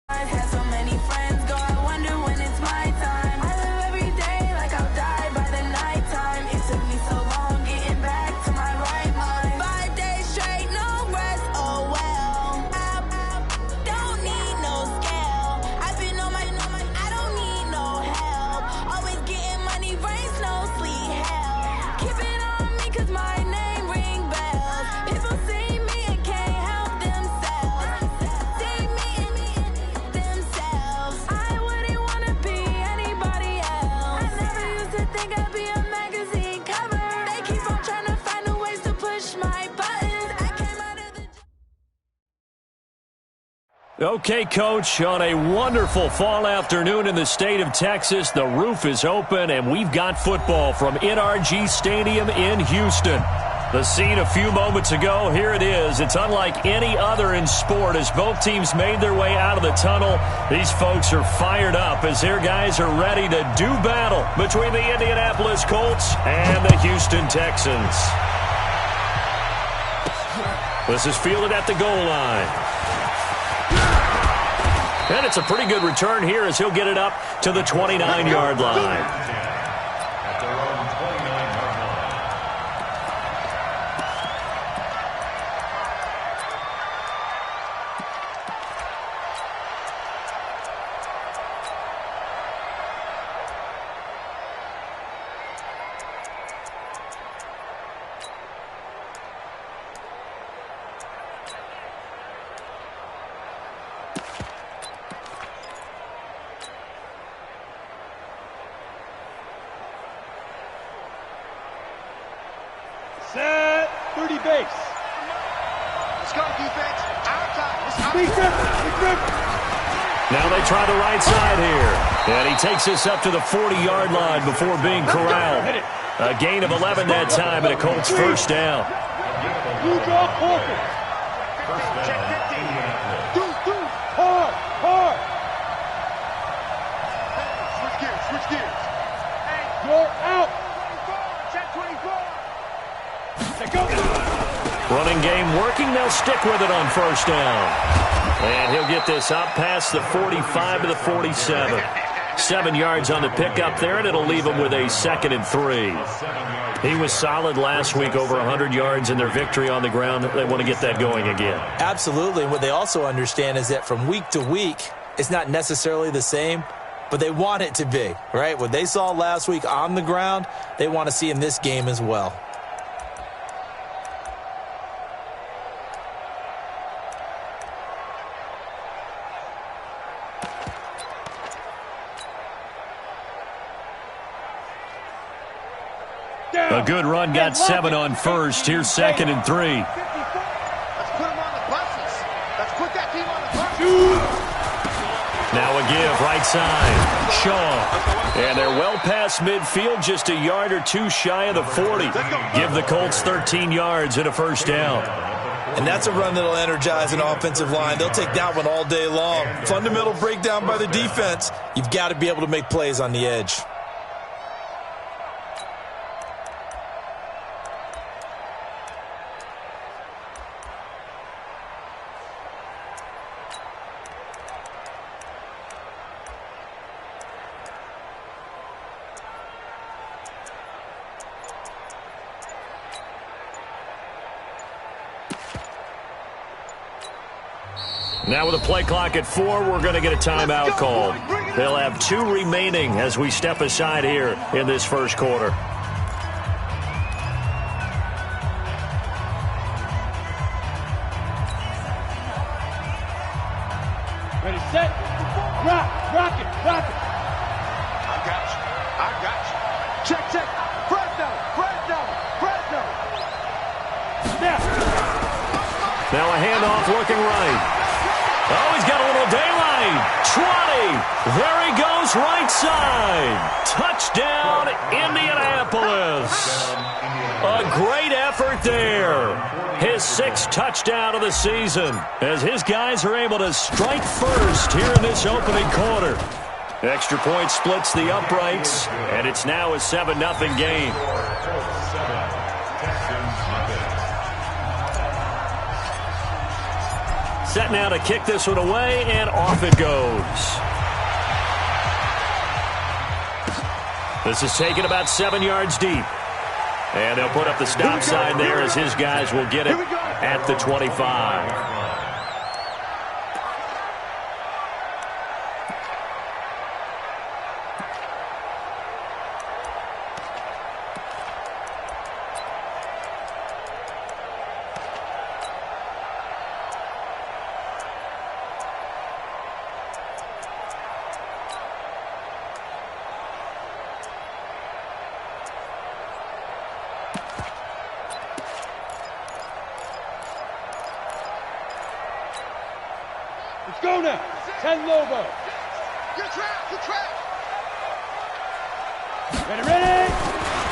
Had so many friends go, I wonder when it's my time. I live every day like I'll die by the nighttime. It took me so long getting back to my right mind. 5 days straight, no rest, oh well. I don't need no scale. I've been on my, I don't need no help. Always getting money, rain, snow, sleet, hell. Keep it on me cause my name ring bells. People see me and can't help themselves. See me and themselves. I wouldn't wanna be anybody else. I never used to think I'd be a magazine cover. They keep on trying to find new ways to push my buttons. I came out of the... Okay, Coach, on a wonderful fall afternoon in the state of Texas, the roof is open, and we've got football from NRG Stadium in Houston. The scene a few moments ago, here it is. It's unlike any other in sport as both teams made their way out of the tunnel. These folks are fired up as their guys are ready to do battle between the Indianapolis Colts and the Houston Texans. This is fielded at the goal line. And it's a pretty good return here as he'll get it up to the 29-yard line. Set 30 base. Let's go, defense. Our time. Now they try the right side here. And he takes this up to the 40-yard line before being corralled. A gain of 11 that time and a Colts first down. You draw corker. Check 15. Do. Hard. Switch gears. You're out. Check 24. Running game working. They'll stick with it on first down. And he'll get this up past the 45 to the 47. 7 yards on the pickup there, and it'll leave him with a 2nd and 3. He was solid last week, over 100 yards in their victory on the ground. They want to get that going again. Absolutely. And what they also understand is that from week to week, it's not necessarily the same, but they want it to be, right? What they saw last week on the ground, they want to see in this game as well. A good run, got 7 on first. Here's 2nd and 3. Let's put them on the buses. Let's put that team on the buses. Now a give, right side. Shaw. And they're well past midfield, just a yard or two shy of the 40. Give the Colts 13 yards and a first down. And that's a run that'll energize an offensive line. They'll take that one all day long. Fundamental breakdown by the defense. You've got to be able to make plays on the edge. Now with a play clock at 4, we're going to get a timeout called. They'll have 2 remaining as we step aside here in this first quarter. Ready, set, rock it. I got you. Check. Fresno. Snap. Now a handoff looking right. Oh, he's got a little daylight. 20. There he goes, right side. Touchdown, Indianapolis. A great effort there. His 6th touchdown of the season as his guys are able to strike first here in this opening quarter. Extra point splits the uprights, and it's now a 7-0 game. set now to kick this one away, and off it goes. This is taken about 7 yards deep. And they'll put up the stop sign there as his guys will get it at the 25. Let's go now. 10 Lobo. Good trap, good trap. Ready.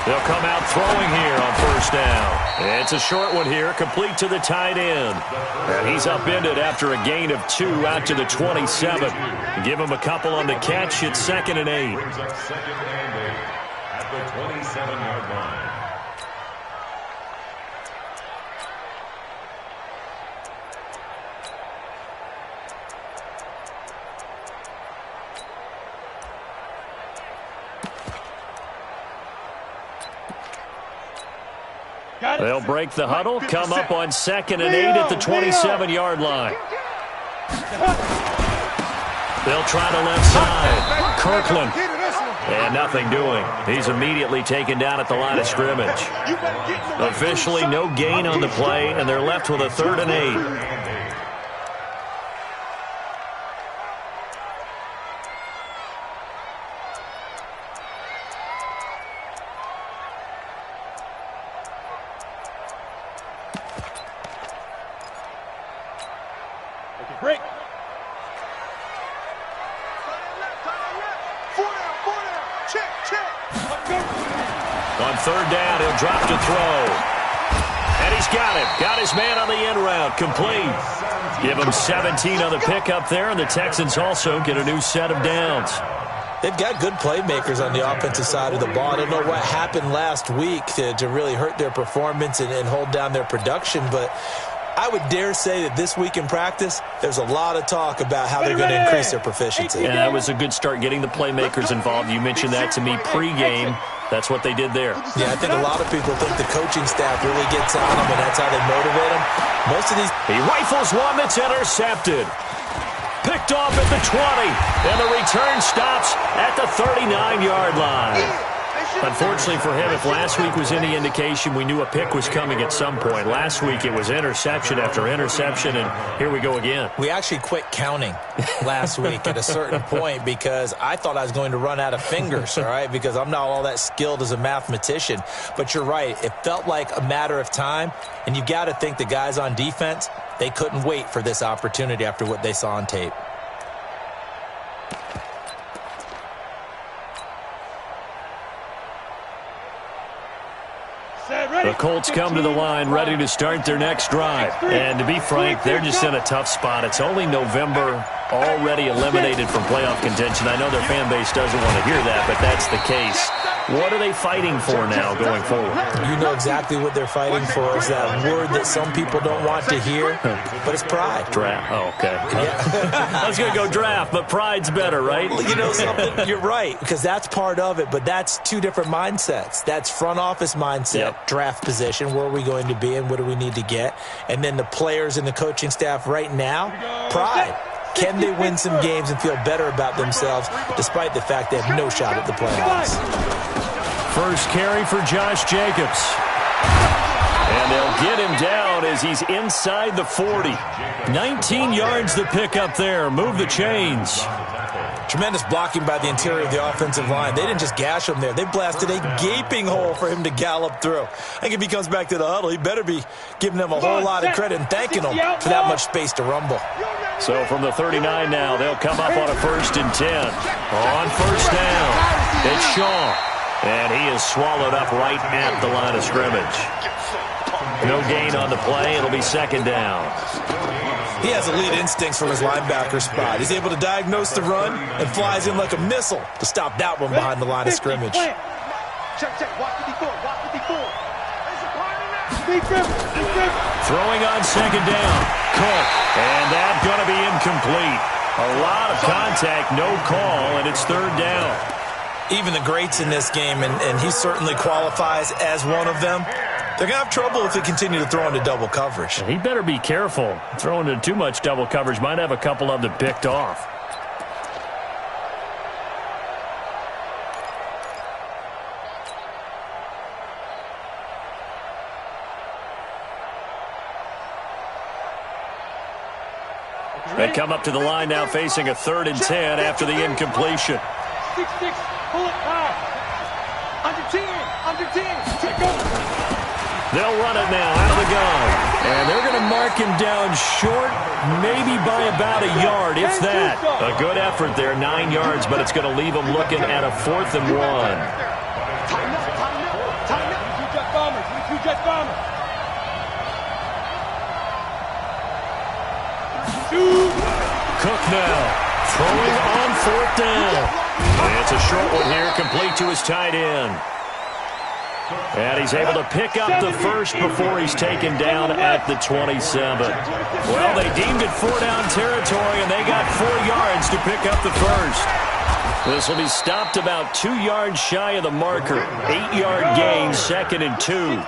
They'll come out throwing here on first down. It's a short one here, complete to the tight end. And he's upended after a gain of 2 out to the 27. Give him a couple on the catch. It's 2nd and 8. Brings up 2nd and 8 at the 27-yard line. They'll break the huddle, come up on 2nd and 8 at the 27-yard line. They'll try to left side. Kirkland. And nothing doing. He's immediately taken down at the line of scrimmage. Officially no gain on the play, and they're left with a 3rd and 8. Break. On 3rd down, he'll drop to throw. And he's got it. Got his man on the end route. Complete. Give him 17 on the pickup there, and the Texans also get a new set of downs. They've got good playmakers on the offensive side of the ball. I don't know what happened last week to really hurt their performance and hold down their production, but I would dare say that this week in practice, there's a lot of talk about how they're going to increase their proficiency. Yeah, that was a good start getting the playmakers involved. You mentioned that to me pregame. That's what they did there. Yeah, I think a lot of people think the coaching staff really gets on them, and that's how they motivate them. Most of these... He rifles one that's intercepted. Picked off at the 20, and the return stops at the 39-yard line. Unfortunately for him, if last week was any indication, we knew a pick was coming at some point. Last week it was interception after interception, and here we go again. We actually quit counting last week at a certain point because I thought I was going to run out of fingers, all right, because I'm not all that skilled as a mathematician. But you're right. It felt like a matter of time, and you got to think the guys on defense, they couldn't wait for this opportunity after what they saw on tape. The Colts come to the line ready to start their next drive. And to be frank, they're just in a tough spot. It's only November, already eliminated from playoff contention. I know their fan base doesn't want to hear that, but that's the case. What are they fighting for now going forward? You know exactly what they're fighting for. Is that word that some people don't want to hear, but it's pride. Draft. Oh, okay. Yeah. I was going to go draft, but pride's better, right? Well, you know something? You're right, because that's part of it, but that's two different mindsets. That's front office mindset, draft position, where are we going to be and what do we need to get? And then the players and the coaching staff right now, pride. Can they win some games and feel better about themselves despite the fact they have no shot at the playoffs? First carry for Josh Jacobs. And they'll get him down as he's inside the 40. 19 yards to pick up there. Move the chains. Tremendous blocking by the interior of the offensive line. They didn't just gash him there. They blasted a gaping hole for him to gallop through. I think if he comes back to the huddle, he better be giving them a whole lot of credit and thanking them for that much space to rumble. So from the 39 now, they'll come up on a 1st and 10. On first down, it's Shaw. And he is swallowed up right at the line of scrimmage. No gain on the play. It'll be 2nd down. He has elite instincts from his linebacker spot. He's able to diagnose the run and flies in like a missile to stop that one behind the line of scrimmage. Check, check. Watch 54. Watch 54. There's a party now. Throwing on second down. Cook. And that's going to be incomplete. A lot of contact, no call, and it's third down. Even the greats in this game, and he certainly qualifies as one of them, they're going to have trouble if they continue to throw into double coverage. He better be careful. Throwing into too much double coverage might have a couple of them picked off. They come up to the line now facing a 3rd and 10 after the incompletion. 6-6, pull it high. Under 10, under 10. They'll run it now out of the gun. And they're going to mark him down short, maybe by about a yard, if that. A good effort there, 9 yards, but it's going to leave him looking at a 4th and 1. Time up. 2 jet bombers, 2 jet bombers. Cook now, throwing on 4th down. And it's a short one here, complete to his tight end. And he's able to pick up the first before he's taken down at the 27. Well, they deemed it 4-down territory, and they got 4 yards to pick up the first. This will be stopped about 2 yards shy of the marker. 8-yard gain, 2nd and 2.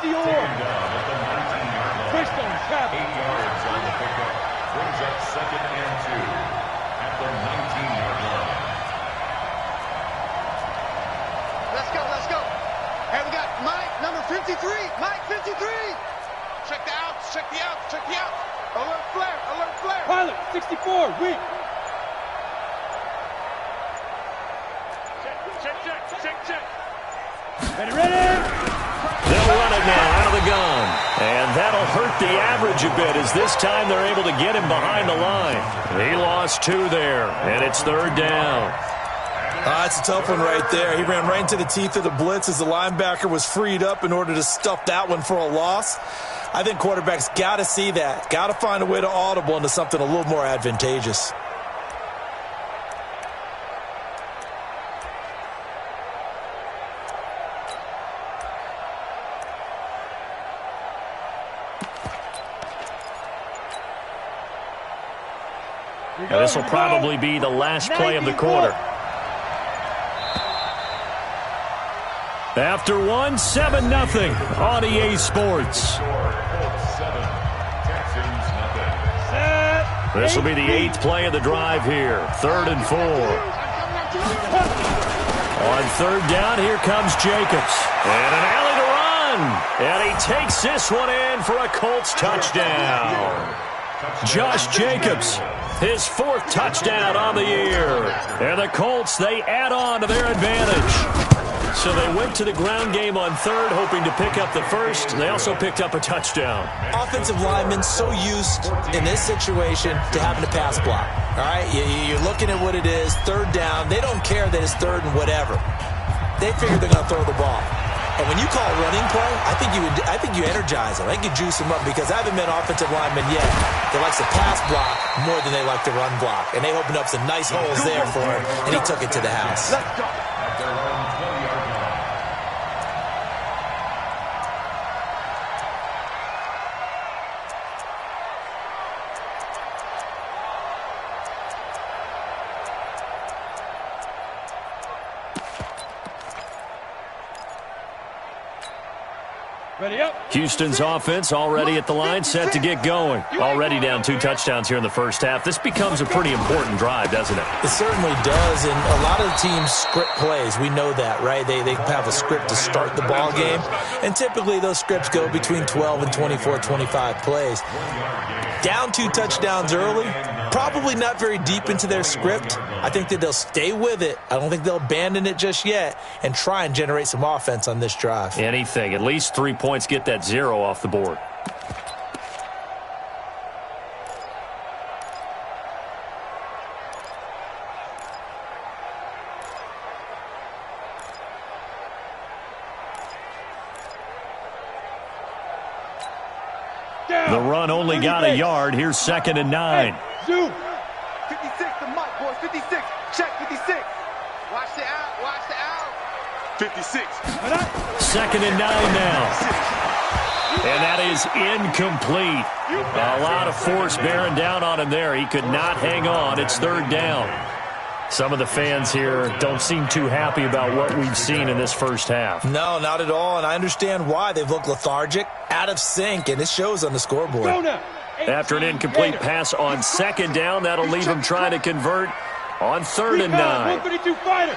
Mike 53. Check the outs, check the outs, check the outs. Alert flare, alert flare. Pilot 64, weak. Check. Ready. They'll run it now out of the gun. And that'll hurt the average a bit as this time they're able to get him behind the line. He lost 2 there, and it's 3rd down. That's a tough one right there. He ran right into the teeth of the blitz as the linebacker was freed up in order to stuff that one for a loss. I think quarterbacks got to see that. Got to find a way to audible into something a little more advantageous. And this will probably be the last play of the quarter. After 1, 7-0 on EA Sports. This will be the 8th play of the drive here. 3rd and 4. On 3rd down, here comes Jacobs. And an alley to run. And he takes this one in for a Colts touchdown. Josh Jacobs, his 4th touchdown on the year. And the Colts, they add on to their advantage. So they went to the ground game on 3rd, hoping to pick up the first. They also picked up a touchdown. Offensive linemen so used in this situation to having to pass block. All right, you're looking at what it is, 3rd down. They don't care that it's 3rd and whatever. They figure they're going to throw the ball. And when you call a running play, I think you energize them. I think you juice them up because I haven't met offensive linemen yet that likes to pass block more than they like to run block. And they opened up some nice holes there for him, and he took it to the house. Ready up. Houston's offense already at the line, set to get going. Already down 2 touchdowns here in the first half. This becomes a pretty important drive, doesn't it? It certainly does, and a lot of the teams script plays. We know that, right? They have a script to start the ball game, and typically those scripts go between 12 and 24, 25 plays. Down 2 touchdowns early, probably not very deep into their script. I think that they'll stay with it. I don't think they'll abandon it just yet and try and generate some offense on this drive. Anything. At least 3 points, get that 0 off the board. The run only got a yard. Here's 2nd and 9. Zoom. 56 to Mike, boys. 56. Check 56. Watch the out. Watch the out. 56. 2nd and 9 now. And that is incomplete. A lot of force bearing down on him there. He could not hang on. It's 3rd down. Some of the fans here don't seem too happy about what we've seen in this first half. No, not at all, and I understand why. They've looked lethargic, out of sync, and it shows on the scoreboard. After an incomplete pass on 2nd down, that'll leave him trying to convert on 3rd and 9. 152 fighter.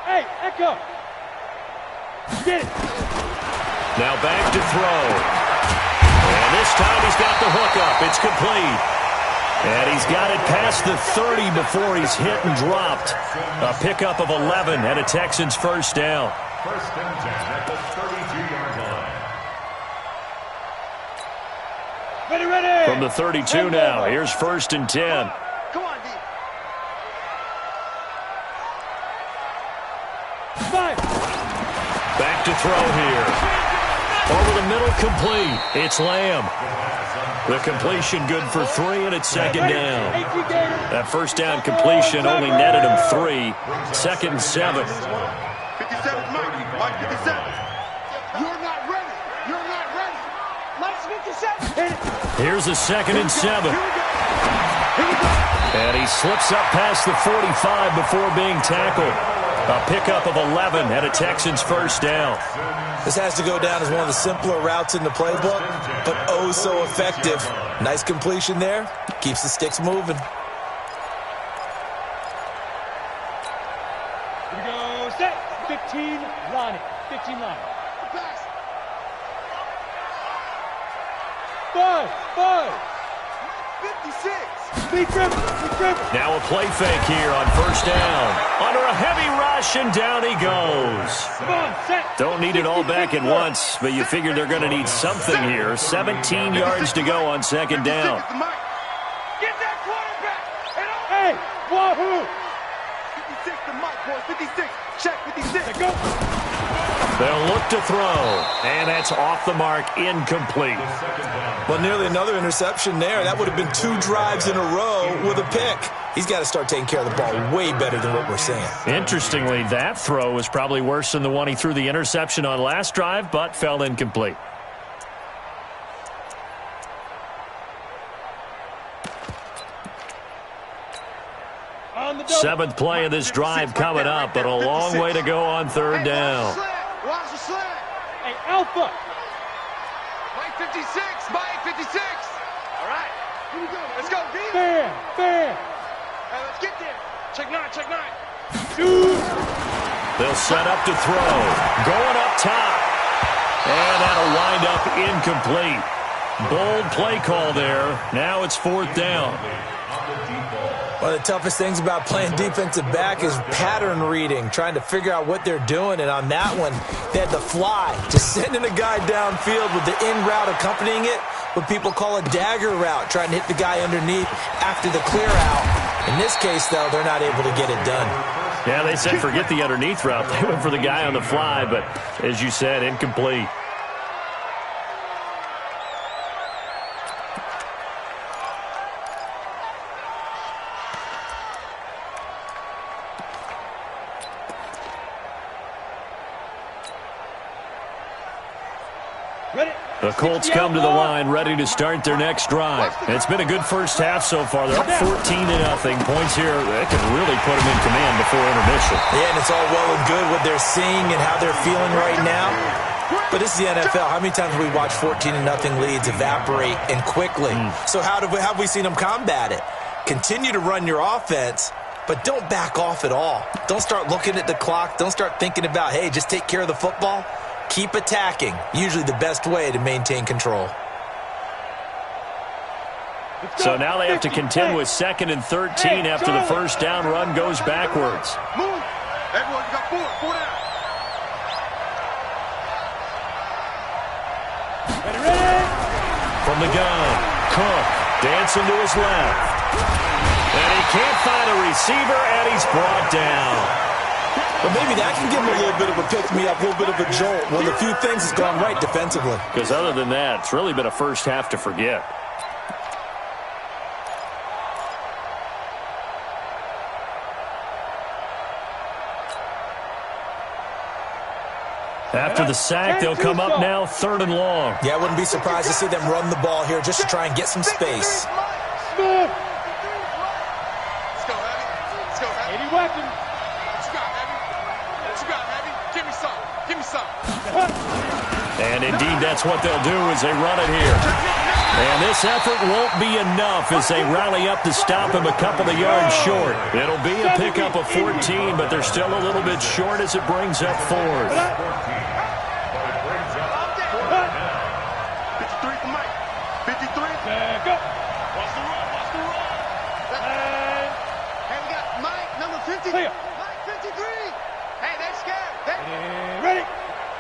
Hey, Echo. Get it. Now back to throw. And this time he's got the hook up. It's complete. And he's got it past the 30 before he's hit and dropped. A pickup of 11 and a Texans first down. 1st and 10 at the 32-yard line. Ready. From the 32 now, here's 1st and 10. Come on, D. 5. Back to throw here. Over the middle, complete. It's Lamb. The completion good for 3, and it's 2nd down. That first down completion only netted him 3. 2nd and 7. 57, Mike 57. You're not ready. You're not ready. Mike's 57. Here's a 2nd and 7. And he slips up past the 45 before being tackled. A pickup of 11 and a Texans first down. This has to go down as one of the simpler routes in the playbook, but oh so effective. Nice completion there. Keeps the sticks moving. Here we go. Set. 15 line. 15 line. Pass. 5. 56. Big grip. Now a play fake here on 1st down. Under a heavy rush, and down he goes. Come on, set. Don't need it all back at once, but you figure they're going to need something here. 17 yards to go on 2nd down. Get that quarterback. Hey, wahoo. 56 to Mike, boys. 56. Check 56. Let go. They'll look to throw, and that's off the mark, incomplete. Well, nearly another interception there. That would have been 2 drives in a row with a pick. He's got to start taking care of the ball way better than what we're seeing. Interestingly, that throw was probably worse than the one he threw the interception on last drive, but fell incomplete. On the double. 7th play of this drive coming up, but a long way to go on 3rd down. Watch the slant. Hey, Alpha. Mike 56. Mike 56. All right. Here we go. Let's go. Bam. Hey, let's get there. Check 9. Check 9. Shoot. They'll set up to throw. Going up top. And that'll wind up incomplete. Bold play call there. Now it's 4th down. One of the toughest things about playing defensive back is pattern reading, trying to figure out what they're doing. And on that one, they had the fly, just sending a guy downfield with the in route accompanying it, what people call a dagger route, trying to hit the guy underneath after the clear out. In this case, though, they're not able to get it done. Yeah, they said forget the underneath route. They went for the guy on the fly, but as you said, incomplete. The Colts come to the line ready to start their next drive. It's been a good first half so far. They're up 14-0. Points here that can really put them in command before intermission. Yeah, and it's all well and good what they're seeing and how they're feeling right now. But this is the NFL. How many times have we watched 14-0 leads evaporate and quickly? So how have we seen them combat it? Continue to run your offense, but don't back off at all. Don't start looking at the clock. Don't start thinking about, hey, just take care of the football. Keep attacking. Usually the best way to maintain control. So now they have to contend with 2nd and 13 after the first down run goes backwards. Move. Everyone, you got 4. 4 down. Ready. From the gun, Cook dancing to his left. And he can't find a receiver, and he's brought down. But maybe that can give him a little bit of a pick-me-up, a little bit of a jolt. One of the few things that's gone right defensively. Because other than that, it's really been a first half to forget. After the sack, they'll come up now 3rd and long. Yeah, I wouldn't be surprised to see them run the ball here just to try and get some space. Let's go, Heavy. Let's go, Heavy. 80 weapons. What you got, Heavy? What you got, Heavy? Give me some. Give me some. And indeed, that's what they'll do as they run it here. And this effort won't be enough as they rally up to stop him a couple of yards short. It'll be a pickup of 14, but they're still a little bit short as it brings up 4th. 53 for Mike. 53. Back up. Watch the run. Watch the run. And Hey, we got Mike, number 50. clear. Mike, 53. Hey, they're scared. Ready.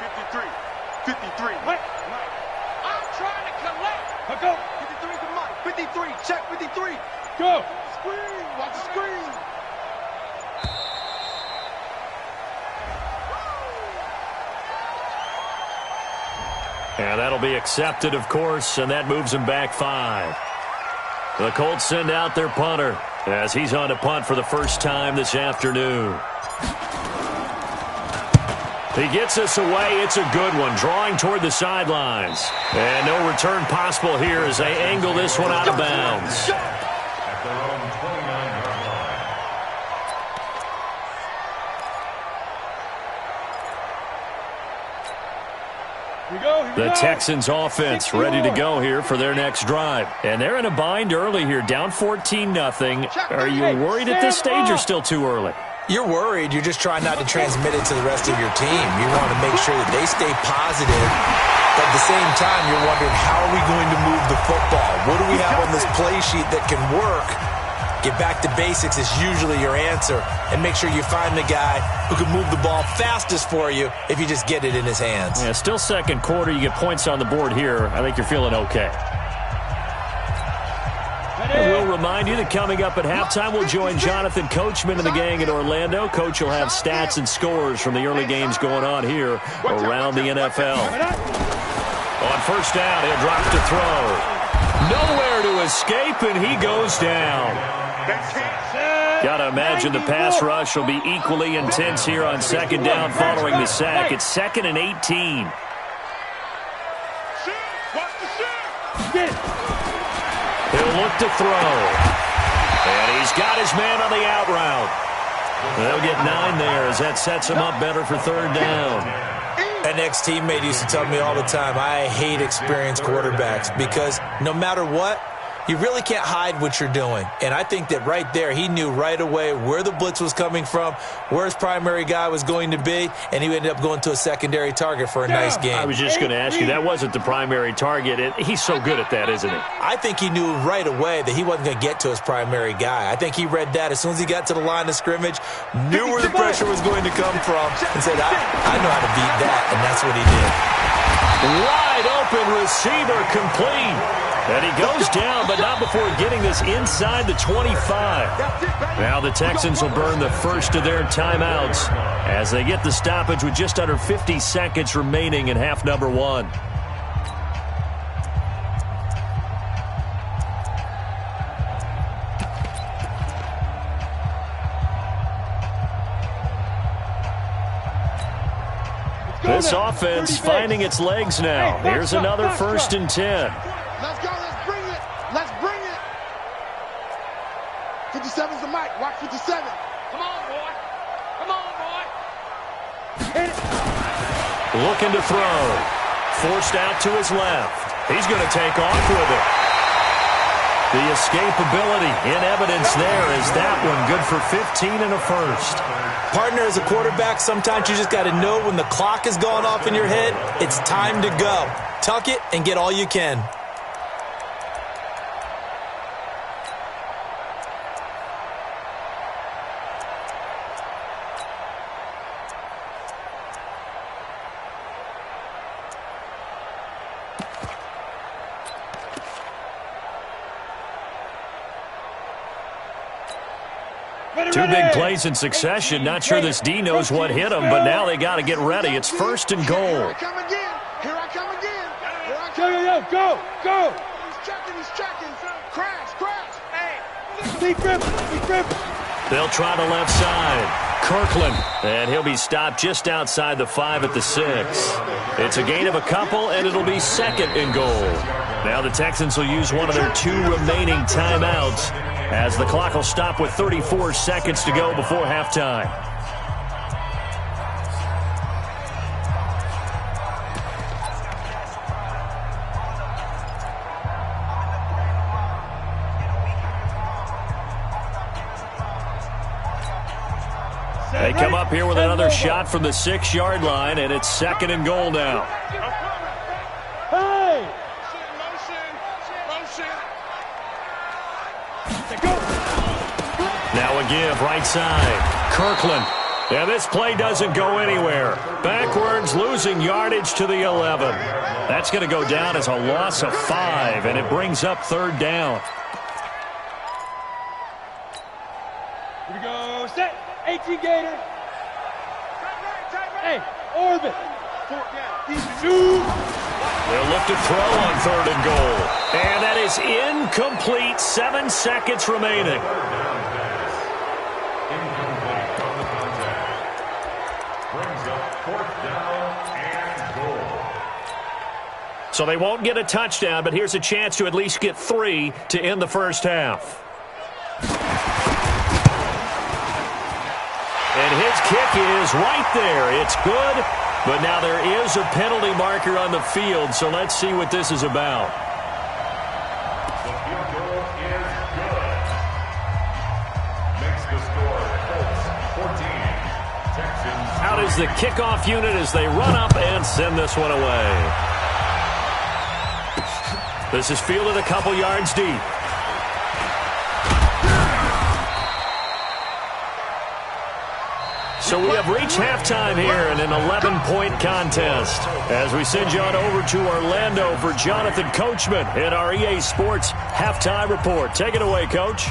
53. 53. Mike. I'm trying to collect. Let's go. 53 to Mike. 53. Check 53. Go. Screen. Watch the screen. And that'll be accepted, of course, and that moves them back 5. The Colts send out their punter as he's on to punt for the first time this afternoon. He gets us away. It's a good one, drawing toward the sidelines. And no return possible here as they angle this one out of bounds. At their own 29-yard line. Here we go. Here we The go. Texans offense ready to go here for their next drive. And they're in a bind early here, down 14-0. Are you worried at this stage or still too early? You're worried. You're just trying not to transmit it to the rest of your team. You want to make sure that they stay positive. But at the same time, you're wondering, how are we going to move the football? What do we have on this play sheet that can work? Get back to basics is usually your answer. And make sure you find the guy who can move the ball fastest for you if you just get it in his hands. Yeah, still second quarter. You get points on the board here. I think you're feeling okay. And we'll remind you that coming up at halftime, we'll join Jonathan Coachman and the gang in Orlando. Coach will have stats and scores from the early games going on here around the NFL. On first down, he'll drop to throw. Nowhere to escape, and he goes down. Got to imagine the pass rush will be equally intense here on second down following the sack. It's 2nd and 18. Get it. He'll look to throw. And he's got his man on the out route. They'll get 9 there as that sets him up better for 3rd down. An ex-teammate used to tell me all the time, I hate experienced quarterbacks because no matter what, you really can't hide what you're doing. And I think that right there, he knew right away where the blitz was coming from, where his primary guy was going to be, and he ended up going to a secondary target for a nice game. I was just going to ask you, that wasn't the primary target. He's so good at that, isn't he? I think he knew right away that he wasn't going to get to his primary guy. I think he read that as soon as he got to the line of scrimmage, knew where the pressure was going to come from, and said, I know how to beat that, and that's what he did. Wide open receiver complete. And he goes down, but not before getting this inside the 25. Now the Texans will burn the first of their timeouts as they get the stoppage with just under 50 seconds remaining in half number 1. This offense finding its legs now. Here's another 1st and 10. Let's go. Let's bring it. Let's bring it. 57's the mic. Watch 57. Come on, boy. Come on, boy. Looking to throw. Forced out to his left. He's going to take off with it. The escapability in evidence there is that one good for 15 and a first. Partner, as a quarterback, sometimes you just got to know when the clock has gone off in your head, it's time to go. Tuck it and get all you can. Two big plays in succession. Not sure this D knows what hit him, but now they got to get ready. It's 1st and goal. Here I come again. Here I come again. Here I come. Go. He's checking. Crash. Hey. Deep grip. They'll try the left side. Kirkland, and he'll be stopped just outside the 5 at the 6. It's a gain of a couple, and it'll be 2nd and goal. Now the Texans will use one of their 2 remaining timeouts as the clock will stop with 34 seconds to go before halftime. They come up here with another shot from the 6-yard line, and it's 2nd and goal now. Hey! Motion. Now a give, right side. Kirkland. And this play doesn't go anywhere. Backwards, losing yardage to the 11. That's going to go down as a loss of 5, and it brings up 3rd down. Here we go. Set. 18 Gator. Hey, orbit. They'll look to throw on 3rd and goal. And that is incomplete. 7 seconds remaining. Incomplete on the contact. Brings up 4th down and goal. So they won't get a touchdown, but here's a chance to at least get 3 to end the first half. And his kick is right there. It's good, but now there is a penalty marker on the field, so let's see what this is about. The field goal is good. Makes the score Colts 14. Texans. Out is the kickoff unit as they run up and send this one away. This is fielded a couple yards deep. So we have reached halftime here in an 11-point contest. As we send you on over to Orlando for Jonathan Coachman in our EA Sports Halftime Report. Take it away, Coach.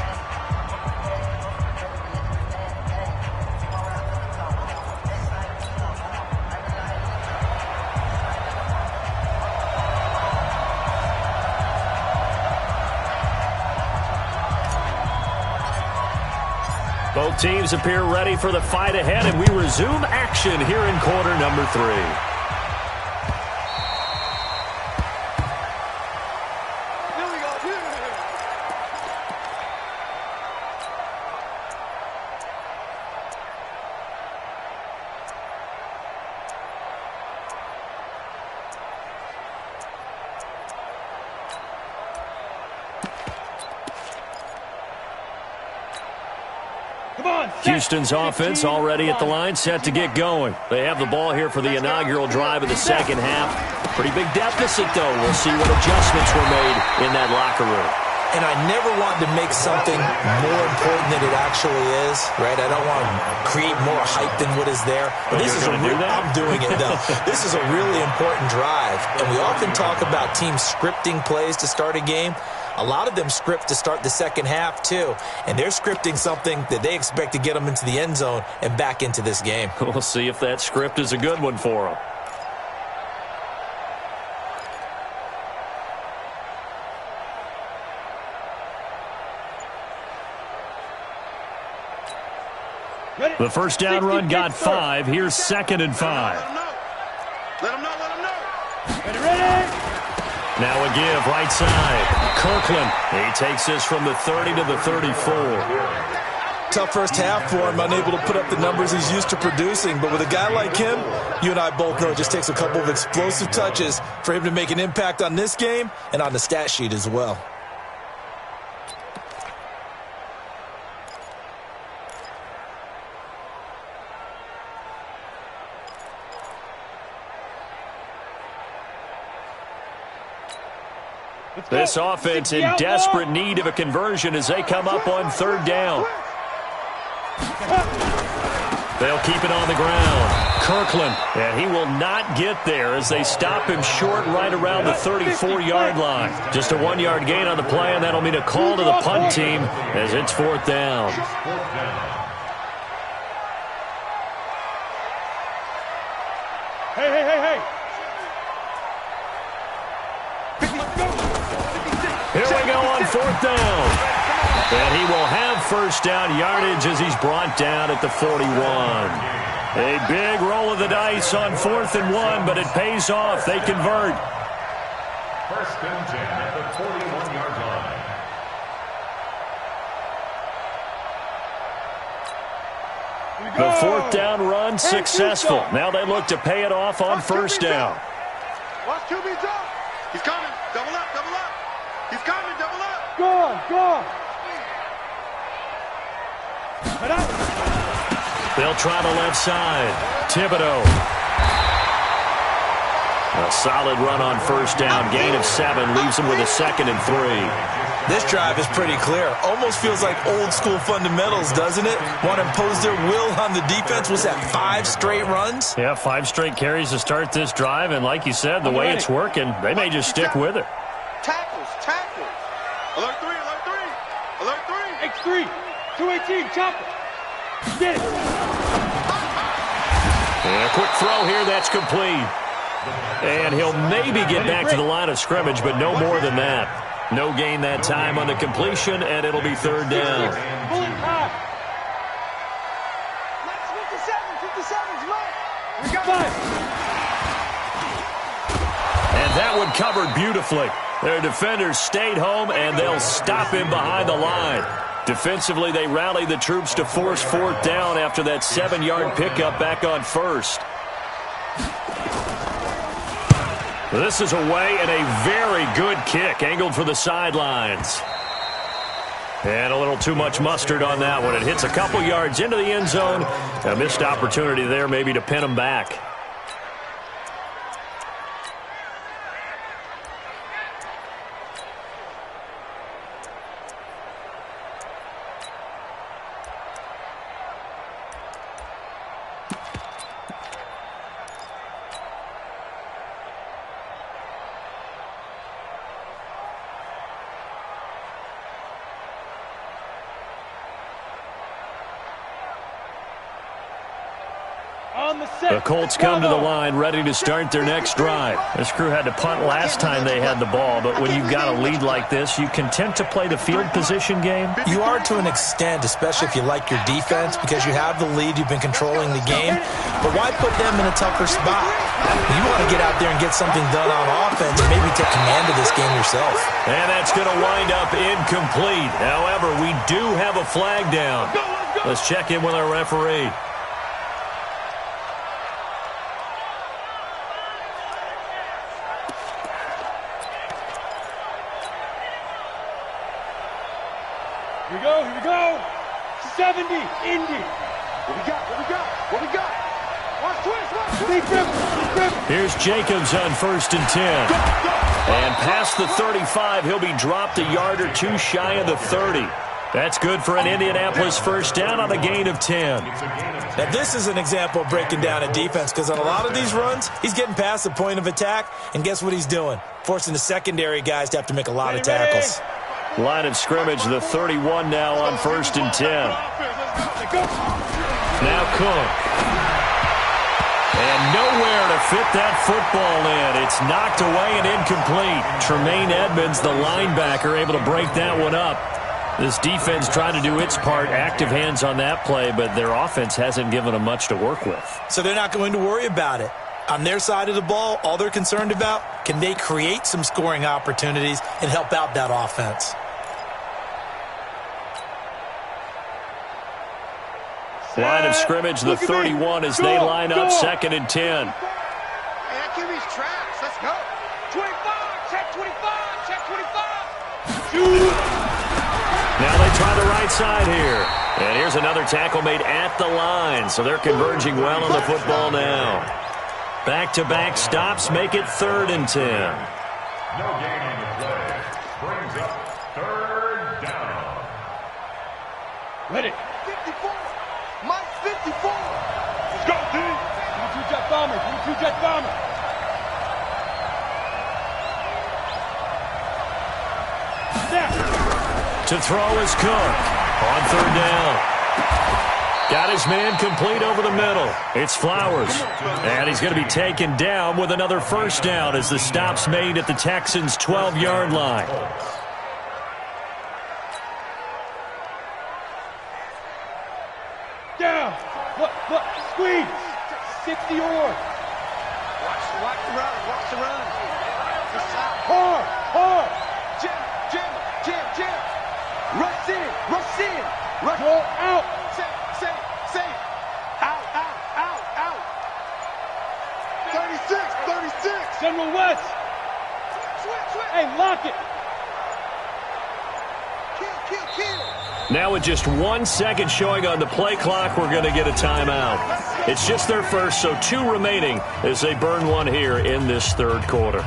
Both teams appear ready for the fight ahead, and we resume action here in quarter number 3. Here we go. Houston's offense already at the line, set to get going. They have the ball here for the inaugural drive of the second half. Pretty big deficit, though. We'll see what adjustments were made in that locker room. And I never want to make something more important than it actually is, right? I don't want to create more hype than what is there. But this is I'm doing it, though. This is a really important drive. And we often talk about teams scripting plays to start a game. A lot of them script to start the second half, too. And they're scripting something that they expect to get them into the end zone and back into this game. We'll see if that script is a good one for them. The first down run got 5. Here's 2nd and 5. Let him know. Ready. Now a give, right side. Kirkland. He takes this from the 30 to the 34. Tough first half for him, unable to put up the numbers he's used to producing. But with a guy like him, you and I both know it just takes a couple of explosive touches for him to make an impact on this game and on the stat sheet as well. This offense in desperate need of a conversion as they come up on 3rd down. They'll keep it on the ground. Kirkland. And he will not get there as they stop him short right around the 34-yard line. Just a 1-yard gain on the play, and that'll mean a call to the punt team as it's 4th down. Hey. Here we go on 4th down. And he will have first down yardage as he's brought down at the 41. A big roll of the dice on 4th and 1, but it pays off. They convert. First and 10 at the 41-yard line. The 4th down run successful. Now they look to pay it off on first down. Watch QB drop. He's coming. Double up. He's coming. Double up. Go on. They'll try the left side. Thibodeau. A solid run on first down. Gain of 7 leaves him with a 2nd and 3. This drive is pretty clear. Almost feels like old school fundamentals, doesn't it? Want to impose their will on the defense. Was that 5 straight runs? Yeah, 5 straight carries to start this drive. And like you said, the way it's working, they may just stick with it. Tackles. Alert 3. X3. 218. Chopper. Get it. And a quick throw here. That's complete. And he'll maybe get back to the line of scrimmage, but no more than that. No gain that time on the completion, and it'll be 3rd down. Bullet high. 57's left. We got 5. And that one covered beautifully. Their defenders stayed home, and they'll stop him behind the line. Defensively, they rallied the troops to force 4th down after that 7-yard pickup back on first. This is away and a very good kick, angled for the sidelines. And a little too much mustard on that one. It hits a couple yards into the end zone. A missed opportunity there maybe to pin them back. The Colts come to the line ready to start their next drive. This crew had to punt last time they had the ball, but when you've got a lead like this, you content to play the field position game? You are to an extent, especially if you like your defense, because you have the lead, you've been controlling the game. But why put them in a tougher spot? You want to get out there and get something done on offense and maybe take command of this game yourself. And that's going to wind up incomplete. However, we do have a flag down. Let's check in with our referee. Here we go. 70, Indy. What we got? Watch twist. Here's Jacobs on 1st and 10. And past the 35, he'll be dropped a yard or 2 shy of the 30. That's good for an Indianapolis first down on a gain of 10. Now, this is an example of breaking down a defense, because on a lot of these runs, he's getting past the point of attack, and guess what he's doing? Forcing the secondary guys to have to make a lot of tackles. Line of scrimmage, the 31 now on 1st and 10. Now Cook. And nowhere to fit that football in. It's knocked away and incomplete. Tremaine Edmonds, the linebacker, able to break that one up. This defense trying to do its part, active hands on that play, but their offense hasn't given them much to work with. So they're not going to worry about it. On their side of the ball, all they're concerned about, can they create some scoring opportunities and help out that offense? Line of scrimmage, the 31 as they line up 2nd and 10. Hey, that QB's trash. Let's go. 25. Check 25. Check 25. Now they try the right side here. And here's another tackle made at the line. So they're converging well on the football now. Back-to-back stops make it 3rd and 10. No gain on the play. Brings up 3rd down. Ready. 54. Mike 54. Let's go, team. bombers. You two jet bombers. To throw is Cook on third down. Got his man complete over the middle. It's Flowers. And he's going to be taken down with another first down as the stop's made at the Texans' 12-yard line. Down. Look, squeeze. 60 or. Watch the run. Watch the run. Hard. Jim. Rush in. Rush. Go out. Safe. Out. 36. General West. Switch. Hey, lock it. Kill. Now with just 1 second showing on the play clock, we're going to get a timeout. It's just their first, so 2 remaining as they burn one here in this third quarter.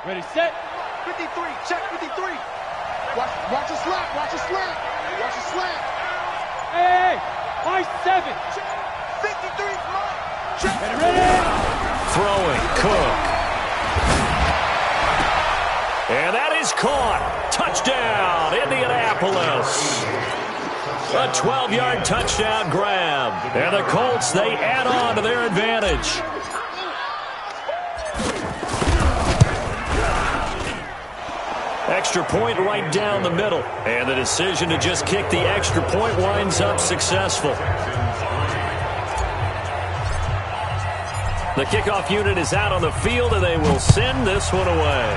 Ready, set. 53. Check 53. Watch a slant. Hey. High 7. 53. Check. Ready. Throwing, Cook. And that is caught. Touchdown, Indianapolis. A 12-yard touchdown grab. And the Colts, they add on to their advantage. Extra point right down the middle. And the decision to just kick the extra point winds up successful. The kickoff unit is out on the field, and they will send this one away.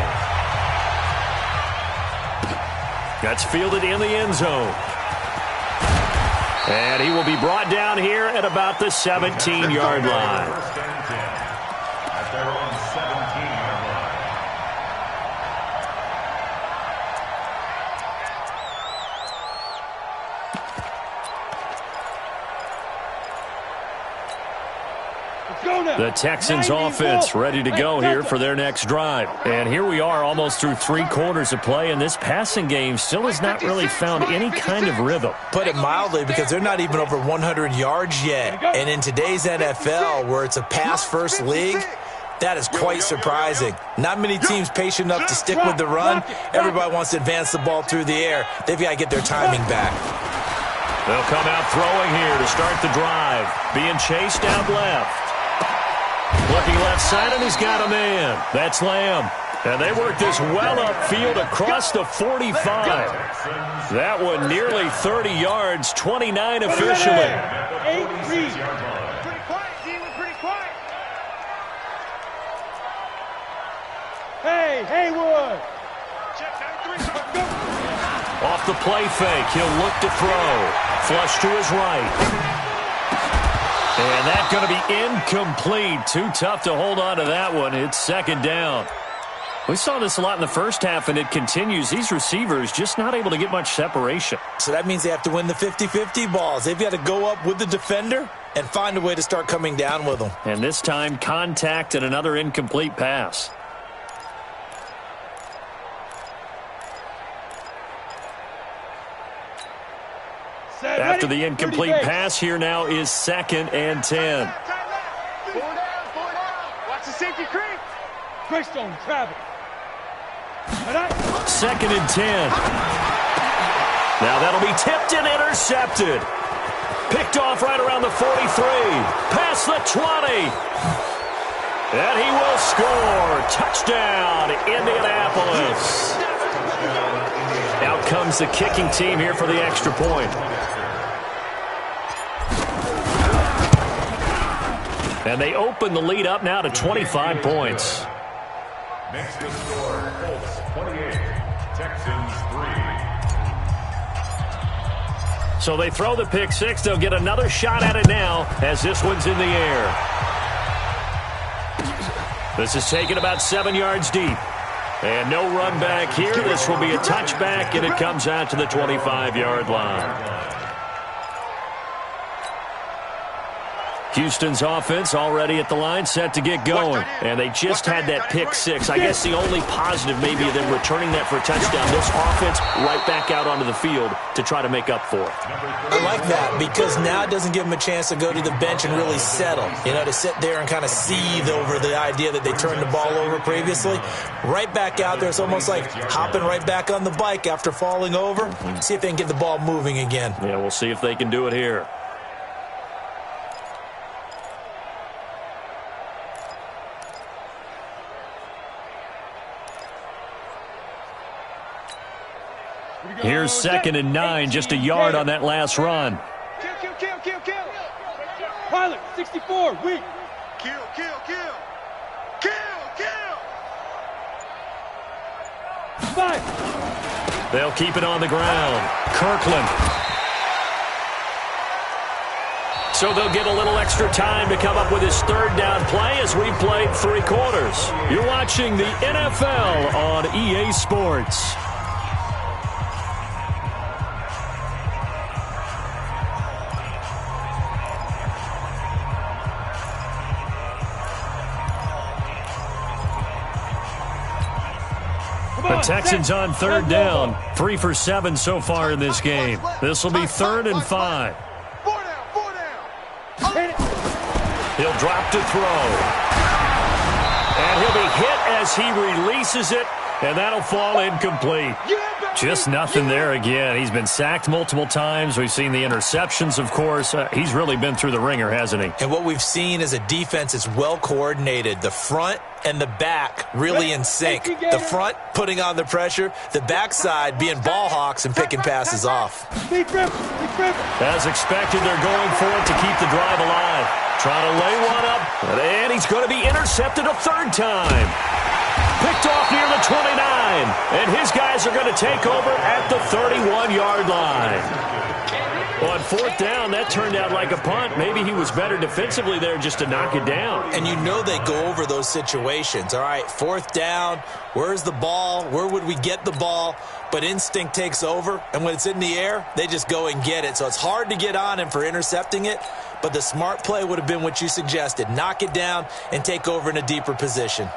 That's fielded in the end zone. And he will be brought down here at about the 17-yard line. At their own 17-yard line. The Texans offense ready to go here for their next drive. And here we are almost through 3 quarters of play, and this passing game still has not really found any kind of rhythm. Put it mildly, because they're not even over 100 yards yet. And in today's NFL, where it's a pass-first league, that is quite surprising. Not many teams patient enough to stick with the run. Everybody wants to advance the ball through the air. They've got to get their timing back. They'll come out throwing here to start the drive. Being chased out left. Looking left side, and he's got a man. That's Lamb. And they work this well upfield across the 45. That one nearly 30 yards, 29 officially. 8-3. Pretty quiet, D. We're pretty quiet. Hey, Haywood. Check 93. Go. Off the play fake, he'll look to throw. Flush to his right. And that's going to be incomplete. Too tough to hold on to that one. It's second down. We saw this a lot in the first half, and it continues. These receivers just not able to get much separation. So that means they have to win the 50-50 balls. They've got to go up with the defender and find a way to start coming down with them. And this time, contact and another incomplete pass. After the incomplete pass, here now is 2nd and 10. 4 down. Watch the safety creep. Greystone, travel. 2nd and 10. Now that'll be tipped and intercepted. Picked off right around the 43. Past the 20. And he will score. Touchdown, Indianapolis. Out comes the kicking team here for the extra point. And they open the lead up now to 25 points. Makes the score Colts 28, Texans 3. So they throw the pick six. They'll get another shot at it now as this one's in the air. This is taken about 7 yards deep. And no run back here. This will be a touchback, and it comes out to the 25-yard line. Houston's offense already at the line, set to get going. And they just had that pick six. I guess the only positive maybe of them returning that for a touchdown. This offense right back out onto the field to try to make up for it. I like that because now it doesn't give them a chance to go to the bench and really settle. You know, to sit there and kind of seethe over the idea that they turned the ball over previously. Right back out there. It's almost like hopping right back on the bike after falling over. See if they can get the ball moving again. Yeah, we'll see if they can do it here. Here's 2nd and 9, just a yard on that last run. Kill. Pilot, 64, weak. Kill. Five. They'll keep it on the ground. Kirkland. So they'll get a little extra time to come up with his 3rd down play as we've played 3 quarters. You're watching the NFL on EA Sports. The Texans on 3rd down, 3 for 7 so far in this game. This will be 3rd and 5. 4 down. He'll drop to throw. And he'll be hit as he releases it, and that'll fall incomplete. Just nothing there again. He's been sacked multiple times. We've seen the interceptions, of course. He's really been through the ringer, hasn't he? And what we've seen is a defense that's well coordinated. The front and the back really in sync. The front putting on the pressure, the backside being ball hawks and picking passes off. As expected, they're going for it to keep the drive alive. Trying to lay one up, and he's going to be intercepted a 3rd time. Picked off near the 29, and his guys are going to take over at the 31-yard line. On 4th down, that turned out like a punt. Maybe he was better defensively there just to knock it down. And you know they go over those situations. All right, 4th down, where's the ball? Where would we get the ball? But instinct takes over, and when it's in the air, they just go and get it. So it's hard to get on him for intercepting it, but the smart play would have been what you suggested. Knock it down and take over in a deeper position.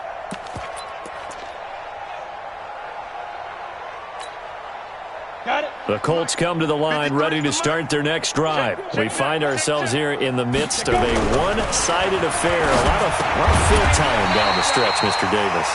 The Colts come to the line ready to start their next drive. We find ourselves here in the midst of a one-sided affair. A lot of fill time down the stretch, Mr. Davis.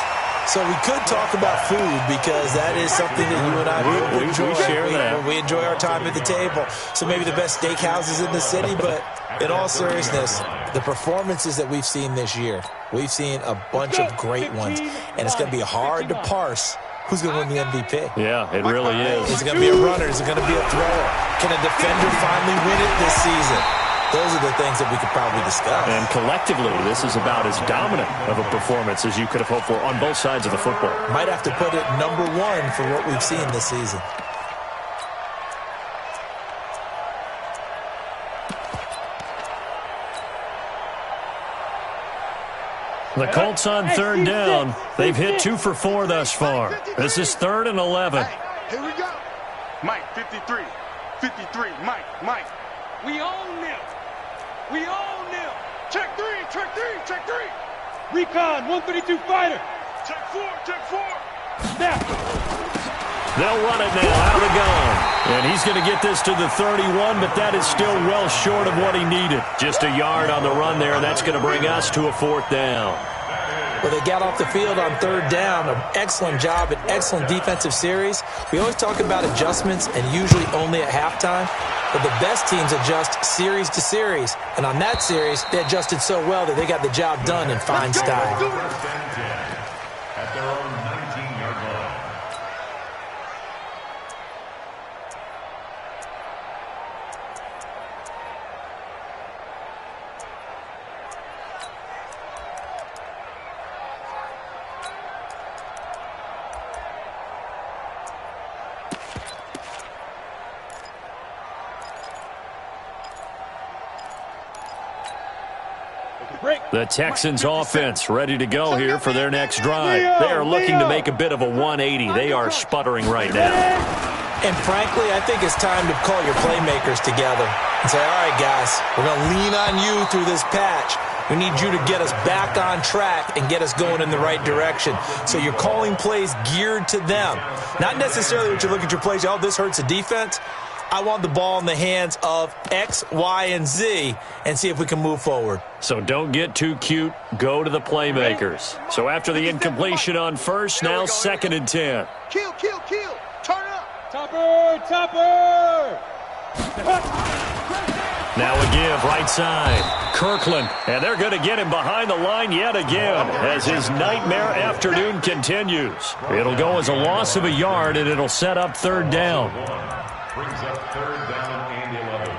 So we could talk about food because that is something that you and I both enjoy. We share that. We enjoy our time at the table. So maybe the best steakhouses in the city, but in all seriousness, the performances that we've seen this year, we've seen a bunch of great ones, and it's going to be hard to parse who's going to win the MVP. Yeah, it really is. Is it going to be a runner? Is it going to be a thrower? Can a defender finally win it this season? Those are the things that we could probably discuss. And collectively, this is about as dominant of a performance as you could have hoped for on both sides of the football. Might have to put it #1 for what we've seen this season. The Colts on 3rd down. They've hit 2 for 4 thus far. This is 3rd and 11. Here we go. Mike, 53. Mike. We own them. Check three. Recon, 132 fighter. Check four. Snap. They'll run it now out of the gun. And he's going to get this to the 31, but that is still well short of what he needed. Just a yard on the run there, and that's going to bring us to a 4th down. Well, they got off the field on 3rd down. An excellent job, an excellent defensive series. We always talk about adjustments and usually only at halftime. But the best teams adjust series to series. And on that series, they adjusted so well that they got the job done in fine style. At their own 19-yard line. The Texans offense ready to go here for their next drive. They are looking to make a bit of a 180. They are sputtering right now. And frankly, I think it's time to call your playmakers together and say, all right, guys, we're going to lean on you through this patch. We need you to get us back on track and get us going in the right direction. So you're calling plays geared to them. Not necessarily what you look at your plays, oh, this hurts the defense. I want the ball in the hands of X, Y, and Z and see if we can move forward. So don't get too cute. Go to the playmakers. So after the incompletion on first, now 2nd and 10. Kill. Turn up. Topper. Now a give right side. Kirkland. And they're going to get him behind the line yet again as his nightmare afternoon continues. It'll go as a loss of a yard, and it'll set up 3rd down. Brings up 3rd down and 11.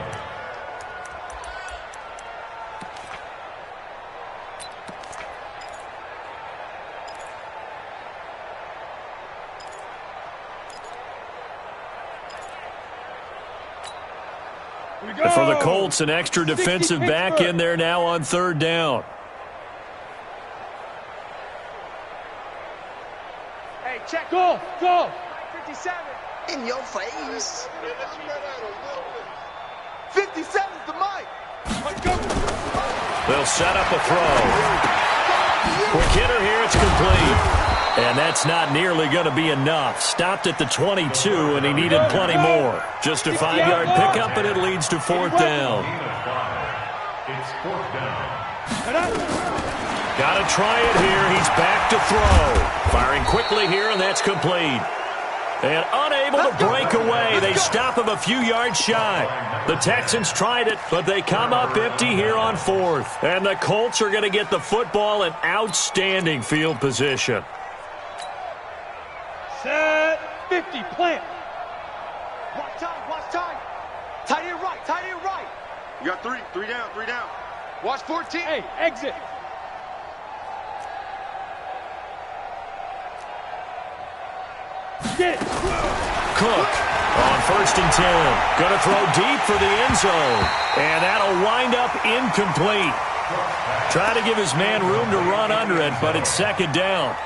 For the Colts, an extra defensive back in there now on 3rd down. Hey, check. Go. 57. In your face. 57's the mic. They'll set up a throw. Quick hitter here, it's complete. And that's not nearly going to be enough. Stopped at the 22, and he needed plenty more. Just a 5-yard pickup, and it leads to 4th down. It's 4th down. Got to try it here. He's back to throw. Firing quickly here, and that's complete. And unable to break away. They stop him a few yards shy. The Texans tried it, but they come up empty here on 4th. And the Colts are going to get the football in outstanding field position. Set. 50. Plant. Watch time. Tight end right. You got 3 down. Watch 14. Hey, exit. Get it. Cook on 1st and 10. Going to throw deep for the end zone. And that'll wind up incomplete. Try to give his man room to run under it, but it's 2nd down.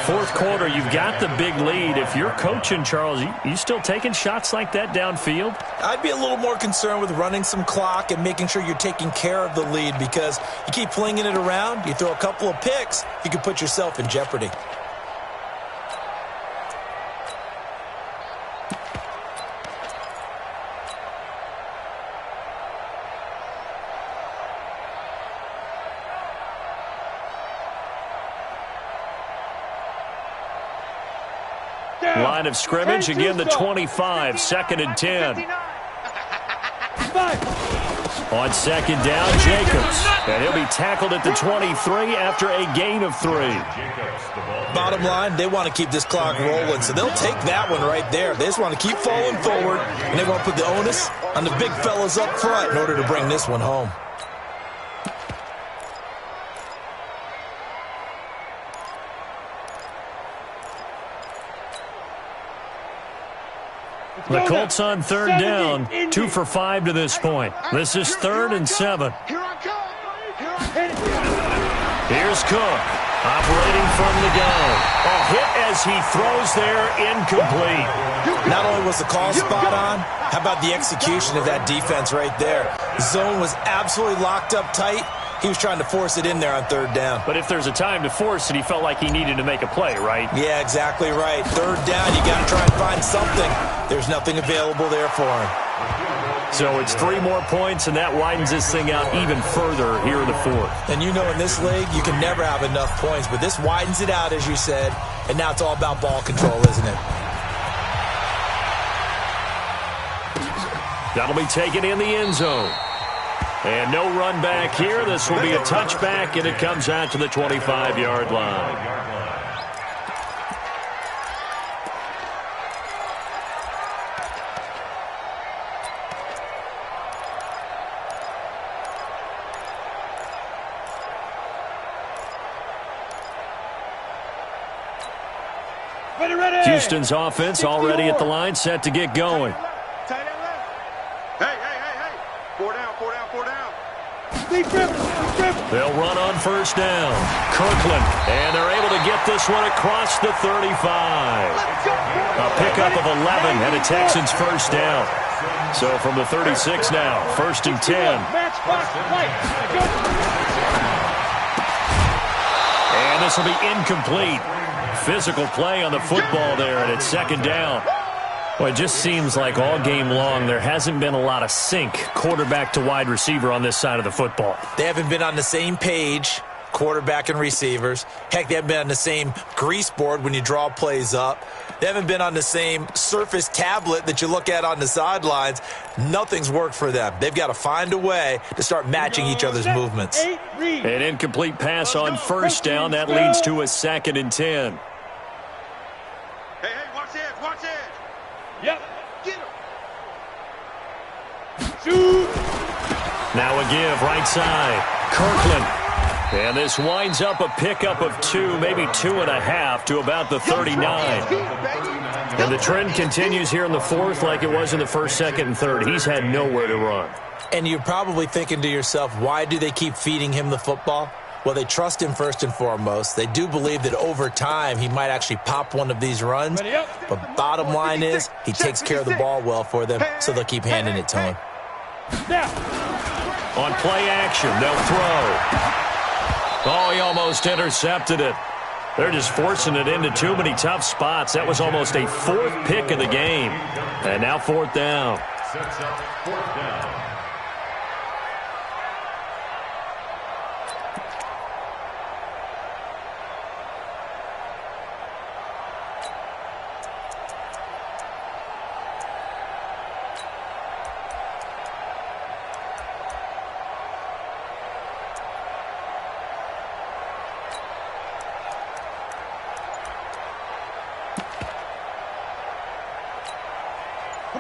4th quarter, you've got the big lead. If you're coaching, Charles, you still taking shots like that downfield? I'd be a little more concerned with running some clock and making sure you're taking care of the lead, because you keep flinging it around, you throw a couple of picks, you can put yourself in jeopardy. Line of scrimmage, again the 25, 2nd and 10. On 2nd down, Jacobs. And he'll be tackled at the 23 after a gain of 3. Bottom line, they want to keep this clock rolling, so they'll take that one right there. They just want to keep falling forward, and they want to put the onus on the big fellas up front in order to bring this one home. The Colts on 3rd down, 2 for 5 to this point. This is 3rd and 7. Here I come. Here's Cook, operating from the gun. A hit as he throws there, incomplete. Not only was the call spot on, how about the execution of that defense right there? Zone was absolutely locked up tight. He was trying to force it in there on 3rd down. But if there's a time to force it, he felt like he needed to make a play, right? Yeah, exactly right. 3rd down, you got to try and find something. There's nothing available there for him. So it's 3 more points, and that widens this thing out even further here in the 4th. And you know in this league, you can never have enough points, but this widens it out, as you said, and now it's all about ball control, isn't it? That'll be taken in the end zone. And no run back here. This will be a touchback, and it comes out to the 25-yard line. Houston's offense already at the line, set to get going. Hey. 4 down. They'll run on first down. Kirkland, and they're able to get this one across the 35. A pickup of 11 and a Texans first down. So from the 36 now, 1st and 10. And this will be incomplete. Physical play on the football there, and it's 2nd down. Well, it just seems like all game long there hasn't been a lot of sync quarterback to wide receiver on this side of the football. They haven't been on the same page, quarterback and receivers. Heck, they haven't been on the same grease board when you draw plays up. They haven't been on the same Surface tablet that you look at on the sidelines. Nothing's worked for them. They've got to find a way to start matching each other's movements. An incomplete pass on first down. That leads to a 2nd and 10. Hey, watch this, watch this. Yep. Get him. Shoot. Now a give, right side. Kirkland. And this winds up a pickup of 2, maybe 2.5 to about the 39. And the trend continues here in the 4th like it was in the 1st, 2nd, and 3rd. He's had nowhere to run. And you're probably thinking to yourself, why do they keep feeding him the football? Well, they trust him first and foremost. They do believe that over time he might actually pop one of these runs. But bottom line is he takes care of the ball well for them, so they'll keep handing it to him. On play action, they'll throw. Oh, he almost intercepted it. They're just forcing it into too many tough spots. That was almost a 4th pick of the game. And now 4th down. Sets up 4th down.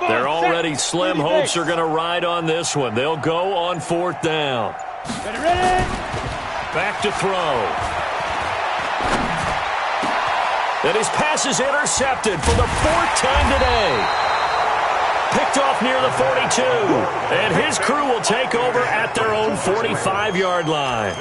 They're already slim hopes are going to ride on this one. They'll go on 4th down. Ready. Back to throw. And his pass is intercepted for the 4th time today. Picked off near the 42. And his crew will take over at their own 45-yard line.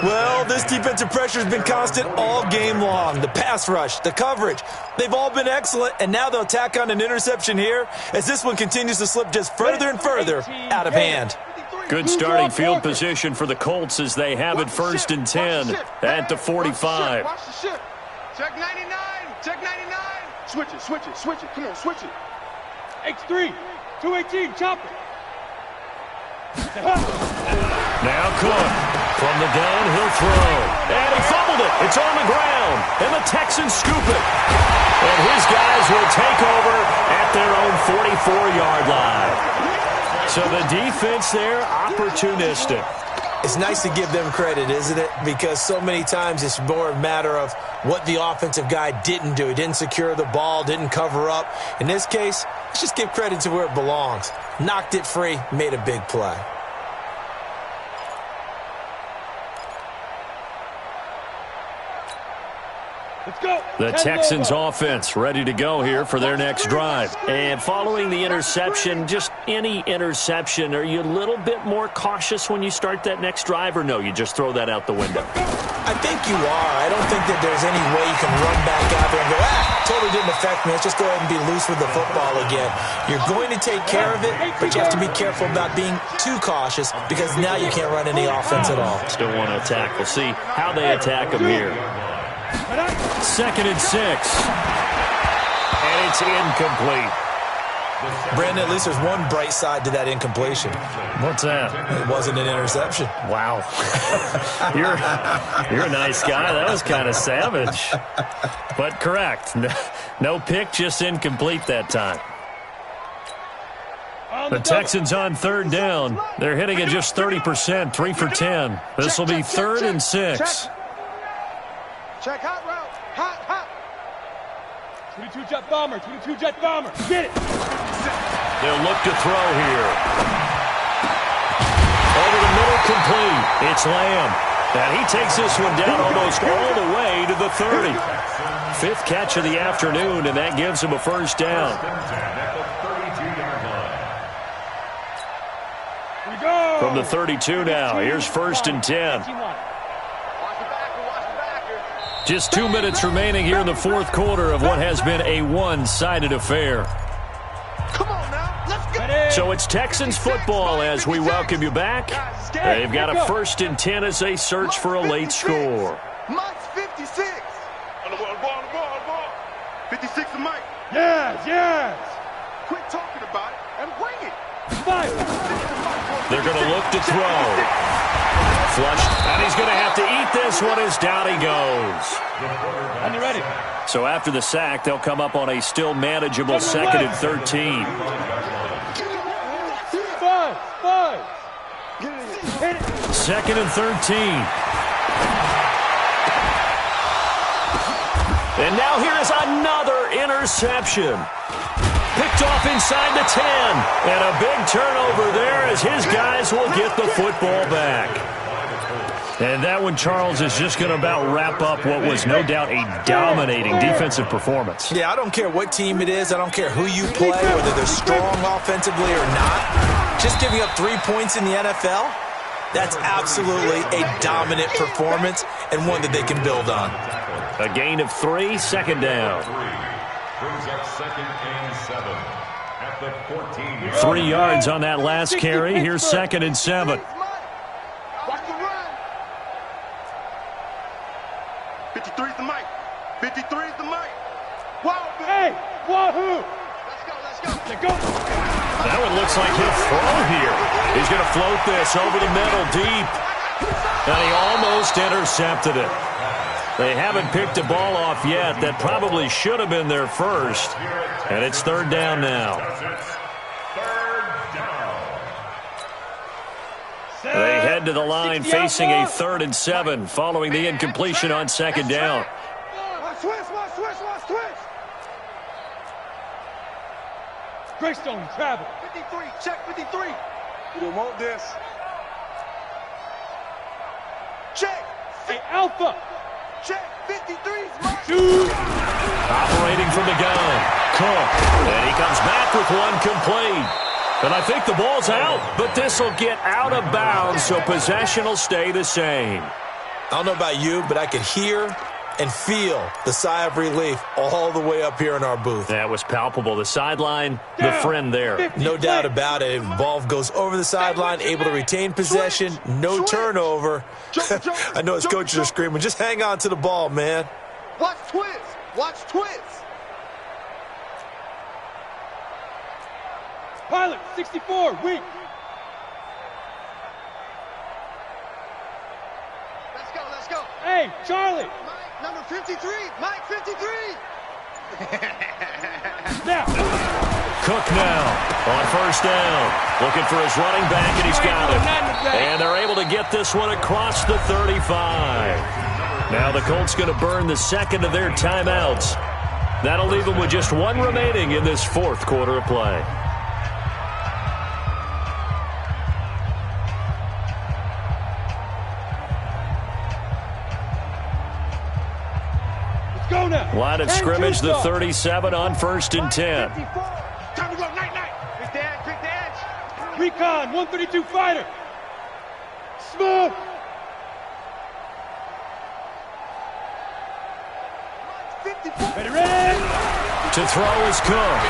Well, this defensive pressure has been constant all game long. The pass rush, the coverage, they've all been excellent, and now they'll tack on an interception here as this one continues to slip just further and further out of hand. Good starting field position for the Colts as they have it 1st and 10 at the 45. Watch the shit. Check 99. Check 99. Switch it. Come on, switch it. X3. 218. Chop it. Now Cook. From the gun, he'll throw. And he fumbled it. It's on the ground. And the Texans scoop it. And his guys will take over at their own 44-yard line. So the defense there, opportunistic. It's nice to give them credit, isn't it? Because so many times it's more a matter of what the offensive guy didn't do. He didn't secure the ball, didn't cover up. In this case, let's just give credit to where it belongs. Knocked it free, made a big play. The Texans offense ready to go here for their next drive. And following the interception, just any interception, are you a little bit more cautious when you start that next drive, or no, you just throw that out the window? I think you are. I don't think that there's any way you can run back out there and go, totally didn't affect me. Let's just go ahead and be loose with the football again. You're going to take care of it, but you have to be careful about being too cautious because now you can't run any offense at all. Still want to attack. We'll see how they attack them here. 2nd and 6. And it's incomplete. Brandon, at least there's one bright side to that incompletion. What's that? It wasn't an interception. Wow. You're a nice guy. That was kind of savage. But correct. No pick, just incomplete that time. The Texans on 3rd down. They're hitting at just 30%, 3 for 10. This will be 3rd and 6. Check hot route. Hot. 22 jet bomber. Get it. They'll look to throw here. Over the middle, complete. It's Lamb. And he takes this one down almost all the way to the 30. 5th catch of the afternoon, and that gives him a 1st down. From From the 32 now, here's 1st and 10. Just 2 minutes remaining here in the fourth quarter of what has been a one-sided affair. Come on now, let's go. So it's Texans football as we welcome you back. They've got a 1st and 10 as they search for a late score. Mike's 56. On the ball. 56 to Mike. Yes. Quit talking about it and bring it. They're going to look to throw. Flush, and he's going to have to eat this one as down he goes. And you're ready. So after the sack, they'll come up on a still manageable 2nd and 13. Five. 2nd and 13. And now here is another interception. Picked off inside the 10. And a big turnover there as his guys will get the football back. And that one, Charles, is just going to about wrap up what was no doubt a dominating defensive performance. Yeah, I don't care what team it is. I don't care who you play, whether they're strong offensively or not. Just giving up 3 points in the NFL, that's absolutely a dominant performance and one that they can build on. A gain of 3, 2nd down. Brings up 2nd and 7 at the 14. 3 yards on that last carry. Here's 2nd and 7. Watch the run. 53 is the Mike. 53 is the Mike. Wow, Hey, wahoo! let's go. That one looks like he'll throw here. He's going to float this over the middle deep. And he almost intercepted it. They haven't picked a ball off yet. That probably should have been their first. And it's 3rd down now. They head to the line facing a 3rd and 7 following the incompletion on 2nd down. Watch twist. Greystone travel. 53, check 53. You don't want this. Check. Hey, Alpha. Check 53's Mike. Shoot. Operating from the gun. Cook. And he comes back with one complete. And I think the ball's out, but this will get out of bounds, so possession will stay the same. I don't know about you, but I could hear and feel the sigh of relief all the way up here in our booth. That was palpable. The sideline, the friend there. No doubt about it. Ball goes over the sideline, able to retain possession, no turnover. I know his coaches are screaming, just hang on to the ball, man. Watch twist. Pilot, 64, weak. Let's go. Hey, Charlie. Mike, number 53. Mike, 53. Now. Cook now on 1st down. Looking for his running back, and he's got it. And they're able to get this one across the 35. Now the Colts going to burn the 2nd of their timeouts. That'll leave them with just 1 remaining in this 4th quarter of play. Go now. Line of scrimmage, the 37 on 1st and 10. Time to go, night. Big the edge. Recon, 132 fighter. Smooth. Ready. To throw is Cook.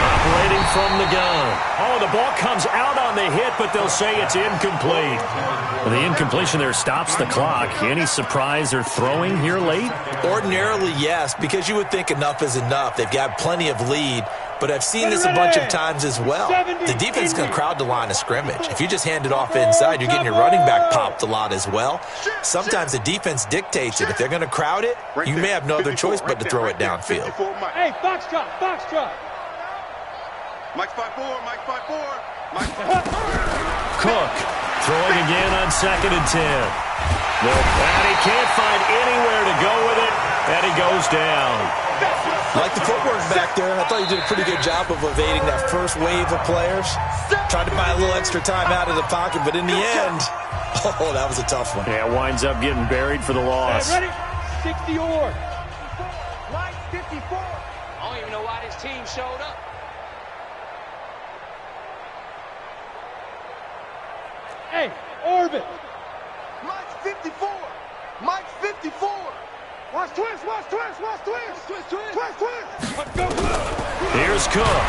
Operating from the gun. Oh, the ball comes out on the hit, but they'll say it's incomplete. The incompletion there stops the clock. Any surprise they're throwing here late? Ordinarily, yes, because you would think enough is enough. They've got plenty of lead, but I've seen this a bunch of times as well. The defense can crowd the line of scrimmage. If you just hand it off inside, you're getting your running back popped a lot as well. Sometimes the defense dictates it. If they're going to crowd it, you may have no other choice but to throw it downfield. Hey, Foxtrot. Mike's 5'4", Mike's 5'4". Cook throwing again on 2nd and 10. And he can't find anywhere to go with it, and he goes down. Like the footwork back there, I thought you did a pretty good job of evading that first wave of players. Tried to buy a little extra time out of the pocket, but in the end, oh, that was a tough one. Yeah, winds up getting buried for the loss. Ready? 60 or. Mike, 54. I don't even know why this team showed up. Hey, orbit. Mike's 54. Mike's 54. Watch twist, watch twist, watch twist. Twist, twist, twist, twist. Let's go. Here's Cook,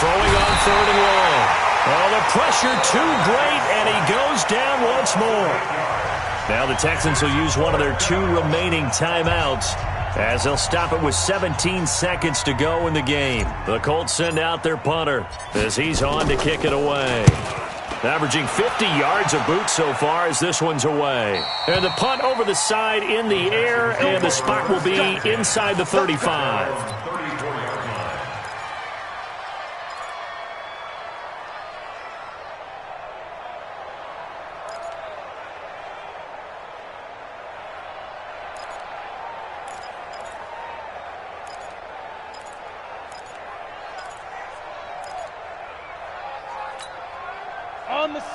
throwing on 3rd and long. Oh, the pressure too great, and he goes down once more. Now the Texans will use one of their 2 remaining timeouts as they'll stop it with 17 seconds to go in the game. The Colts send out their punter as he's on to kick it away. Averaging 50 yards a boot so far as this one's away. And the punt over the side in the air, and the spot will be inside the 35.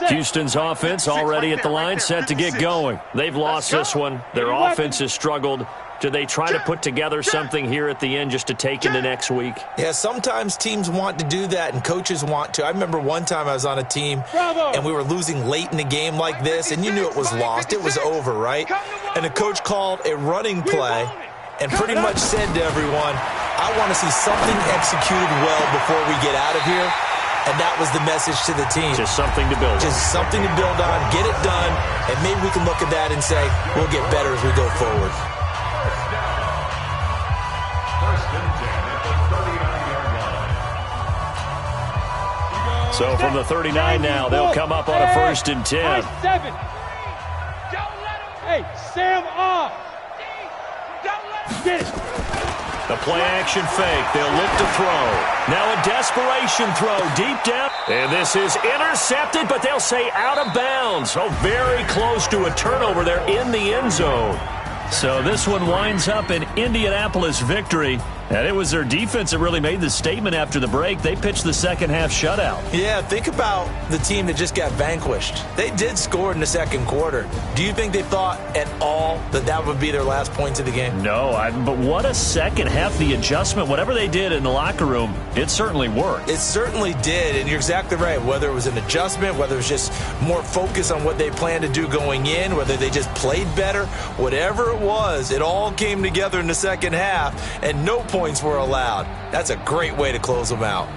Houston's offense already at the line, set to get going. They've lost this one. Their offense has struggled. Do they try to put together something here at the end just to take into next week? Yeah, sometimes teams want to do that and coaches want to. I remember one time I was on a team and we were losing late in a game like this, and you knew it was lost. It was over, right? And the coach called a running play and pretty much said to everyone, I want to see something executed well before we get out of here. And that was the message to the team. Just something to build on. Just something to build on, get it done, and maybe we can look at that and say, we'll get better as we go forward. So from the 39 now, they'll come up on a 1st and 10. Hey, Sam off. Get it. The play-action fake. They'll look to throw. Now a desperation throw deep down. And this is intercepted, but they'll say out of bounds. Oh, very close to a turnover there in the end zone. So this one winds up an Indianapolis victory. And it was their defense that really made the statement after the break. They pitched the second-half shutout. Yeah, think about the team that just got vanquished. They did score in the second quarter. Do you think they thought at all that that would be their last points of the game? No, but what a second half. The adjustment, whatever they did in the locker room, it certainly worked. It certainly did, and you're exactly right. Whether it was an adjustment, whether it was just more focus on what they planned to do going in, whether they just played better, whatever it was, it all came together in the second half, and no points were allowed. That's a great way to close them out.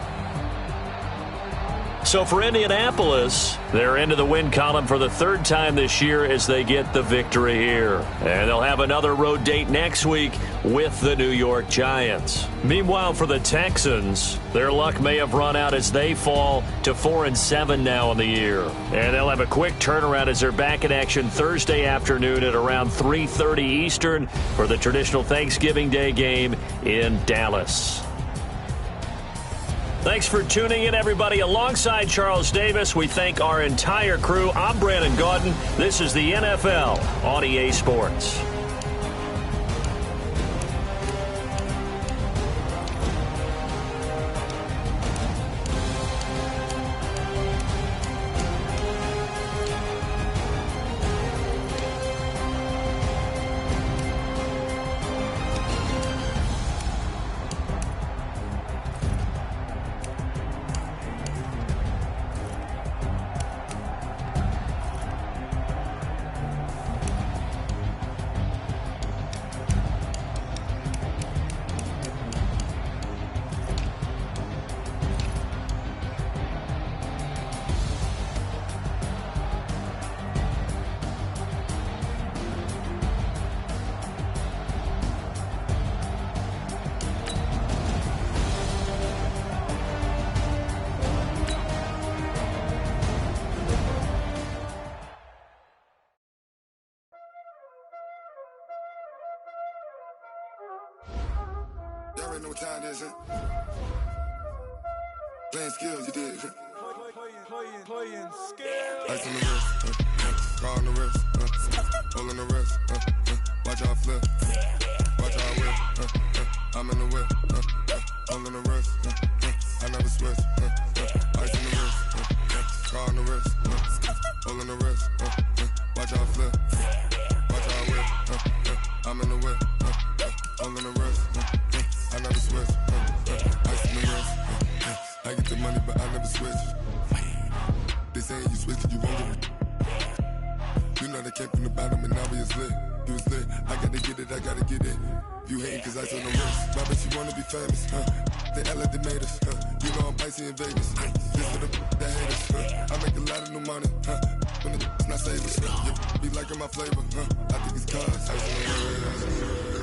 So for Indianapolis, they're into the win column for the 3rd time this year as they get the victory here. And they'll have another road date next week with the New York Giants. Meanwhile, for the Texans, their luck may have run out as they fall to 4-7 now in the year. And they'll have a quick turnaround as they're back in action Thursday afternoon at around 3:30 Eastern for the traditional Thanksgiving Day game in Dallas. Thanks for tuning in, everybody. Alongside Charles Davis, we thank our entire crew. I'm Brandon Gaudin. This is the NFL on EA Sports. Y'all already know what time it is, huh? Playing skills, you did, huh? Playing skills. Ice on the wrist, car on the wrist, hole in the wrist, watch how I flip, watch how I whip, I'm in the whip, hole in the wrist, I never switch, ice on the wrist, car on the wrist, hole in the wrist, watch how I flip, watch how I whip, I'm in the whip, hole in the wrist, I never switch, ice on the wrist, I get the money but I never switch. They saying you switch it, you won't get it. You know they came from the bottom and now we is lit. You was lit, I gotta get it, I gotta get it. You hating cause I told them wrist. My bitch, you wanna be famous, They act like they made us, You know I'm icy in Vegas, This for the that hate us, I make a lot of new money, When it's not saving, Be liking my flavor, I think it's cause